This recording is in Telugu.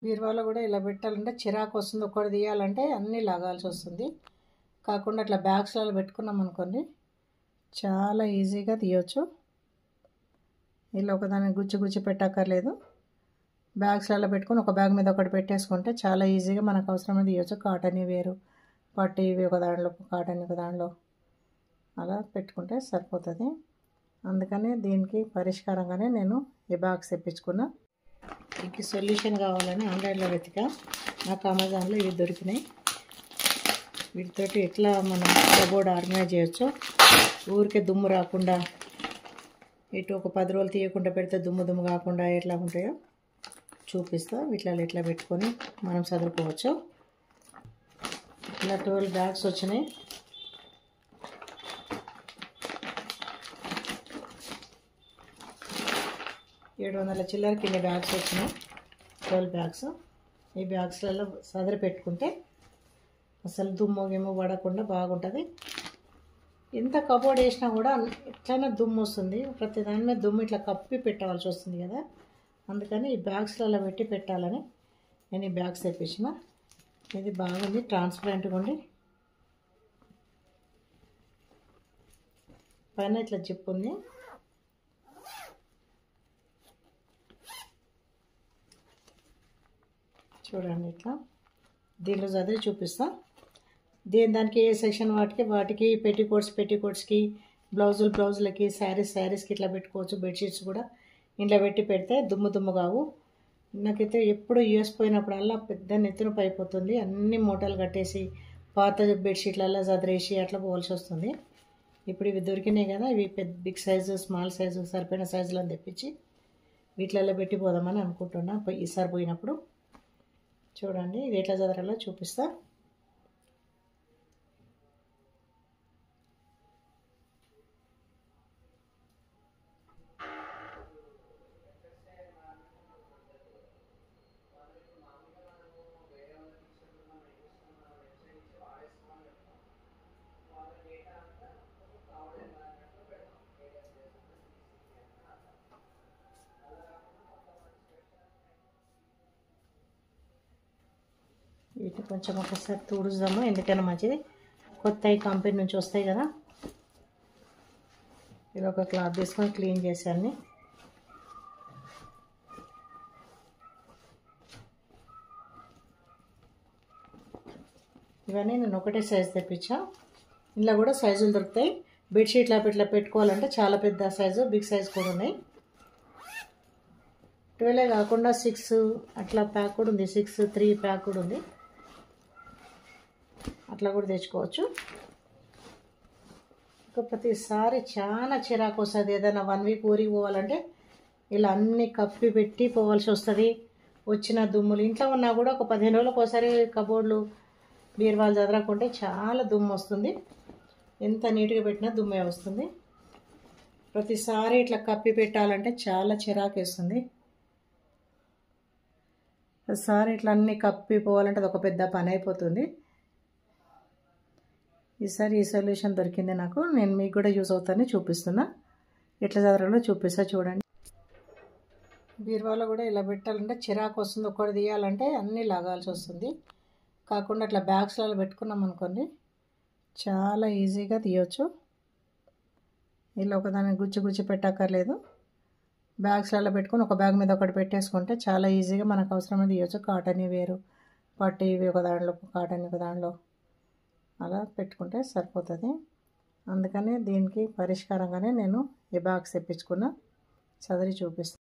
బీరువాలో కూడా ఇలా పెట్టాలంటే చిరాకు వస్తుంది. ఒకటి తీయాలంటే అన్నీ లాగాల్సి వస్తుంది. కాకుండా అట్లా బ్యాగ్స్లలో పెట్టుకున్నాం అనుకోండి చాలా ఈజీగా తీయొచ్చు. ఇలా ఒకదాన్ని గుచ్చి పెట్టక్కర్లేదు. బ్యాగ్స్లలో పెట్టుకొని ఒక బ్యాగ్ మీద ఒకటి పెట్టేసుకుంటే చాలా ఈజీగా మనకు అవసరమైనది తీయొచ్చు. కాటన్ వేరు, పట్టు ఇవి ఒక దాంట్లో, కాటన్ ఒక దాంట్లో అలా పెట్టుకుంటే సరిపోతుంది. అందుకని దీనికి పరిష్కారంగానే నేను ఈ బాక్స్ తెప్పించుకున్నా. దీనికి సొల్యూషన్ కావాలని ఆన్లైన్లో వెతికా. నాకు అమెజాన్లో ఇవి దొరికినాయి. వీటితోటి ఎట్లా మనం కబోర్డ్ ఆర్గనైజ్ చేయొచ్చు, ఊరికే దుమ్ము రాకుండా, ఇటు ఒక 10 రోజులు తీయకుండా పెడితే దుమ్ము కాకుండా ఎట్లా ఉంటాయో చూపిస్తా. వీటిలో ఎట్లా పెట్టుకొని మనం చదువుకోవచ్చు. ఇలా 12 బ్యాగ్స్ వచ్చినాయి. $700 చిల్లరకి ఇన్ని బ్యాగ్స్ వచ్చినాయి. 12 బ్యాగ్స్. ఈ బ్యాగ్స్లలో సదరి పెట్టుకుంటే అసలు దుమ్ము పడకుండా బాగుంటుంది. ఎంత కబోర్డ్ వేసినా కూడా ఎట్లయినా దుమ్ము వస్తుంది. ప్రతి దాని మీద దుమ్ము ఇట్లా కప్పి పెట్టవలసి వస్తుంది కదా. అందుకని ఈ బ్యాగ్స్లలో పెట్టి పెట్టాలని నేను ఈ బ్యాగ్స్ తెప్పించిన. ఇది బాగుంది, ట్రాన్స్పరెంట్గా ఉండి పైన ఇట్లా జిప్ ఉంది. చూడండి ఇట్లా. దీనిలో చదివి చూపిస్తా. దానికి ఏ సెక్షన్ వాటికి పెట్టికోట్స్కి, బ్లౌజులకి, శారీస్కి ఇట్లా పెట్టుకోవచ్చు. బెడ్షీట్స్ కూడా ఇంట్లో పెడితే దుమ్ము కావు. నాకైతే ఎప్పుడు యూఎస్ పోయినప్పుడల్లా పెద్ద నెత్తున పైపోతుంది. అన్ని మూటలు కట్టేసి పాత బెడ్షీట్లలో చదిరేసి అట్లా పోవాల్సి వస్తుంది. ఇప్పుడు ఇవి దొరికినాయి కదా, ఇవి బిగ్ సైజు, స్మాల్ సైజు సరిపోయిన సైజులో తెప్పించి వీటిలలో పెట్టి పోదామని అనుకుంటున్నా ఈసారి పోయినప్పుడు. చూడండి ఇది ఎట్లా చదరాలో చూపిస్తా. వీటిని కొంచెం ఒకసారి తుడుద్దాము, ఎందుకైనా మంచిది. కొత్త కంపెనీ నుంచి వస్తాయి కదా. ఇది ఒక క్లాత్ తీసుకొని క్లీన్ చేశాను. ఇవన్నీ నేను ఒకటే సైజు తెప్పించా. ఇందులో కూడా సైజులు దొరుకుతాయి. బెడ్షీట్లా ఇట్లా పెట్టుకోవాలంటే చాలా పెద్ద సైజు, బిగ్ సైజు కూడా ఉన్నాయి. 12 కాకుండా 6 అట్లా ప్యాక్ కూడా ఉంది. 6, 3 ప్యాక్ కూడా ఉంది. అట్లా కూడా తెచ్చుకోవచ్చు. ప్రతిసారి చాలా చిరాకు వస్తుంది. ఏదైనా 1 వీక్ ఊరికి పోవాలంటే ఇలా అన్నీ కప్పి పెట్టి పోవాల్సి వస్తుంది. వచ్చిన దుమ్ములు ఇంట్లో ఉన్నా కూడా ఒక 15 రోజులకు ఒకసారి కబోర్డ్లు, బీరువాలు చదరకుంటే చాలా దుమ్ము వస్తుంది. ఎంత నీట్గా పెట్టినా దుమ్మే వస్తుంది. ప్రతిసారి ఇట్లా కప్పి పెట్టాలంటే చాలా చిరాకు వేస్తుంది. ప్రతిసారి ఇట్లా అన్నీ కప్పి పోవాలంటే అది ఒక పెద్ద పని అయిపోతుంది. ఈసారి ఈ సొల్యూషన్ దొరికింది నాకు. నేను మీకు కూడా యూజ్ అవుతానని చూపిస్తున్నా. ఎట్లా చదరాలో చూపిస్తా చూడండి. బీరువాలో కూడా ఇలా పెట్టాలంటే చిరాకు వస్తుంది. ఒకటి తీయాలంటే అన్నీ లాగాల్సి వస్తుంది. కాకుండా అట్లా బ్యాగ్స్లలో పెట్టుకున్నాం అనుకోండి చాలా ఈజీగా తీయొచ్చు. ఇలా ఒకదాన్ని గుచ్చి పెట్టక్కర్లేదు. బ్యాగ్స్లలో పెట్టుకొని ఒక బ్యాగ్ మీద ఒకటి పెట్టేసుకుంటే చాలా ఈజీగా మనకు అవసరమైనది తీయొచ్చు. కాటన్ వేరు, పట్టు ఇవి ఒక దాంట్లో, కాటన్ ఒక దాంట్లో అలా పెట్టుకుంటే సరిపోతుంది. అందుకని దీనికి పరిష్కారంగానే నేను ఈ బాక్స్ తెప్పించుకున్నా. చదివి చూపిస్తాను.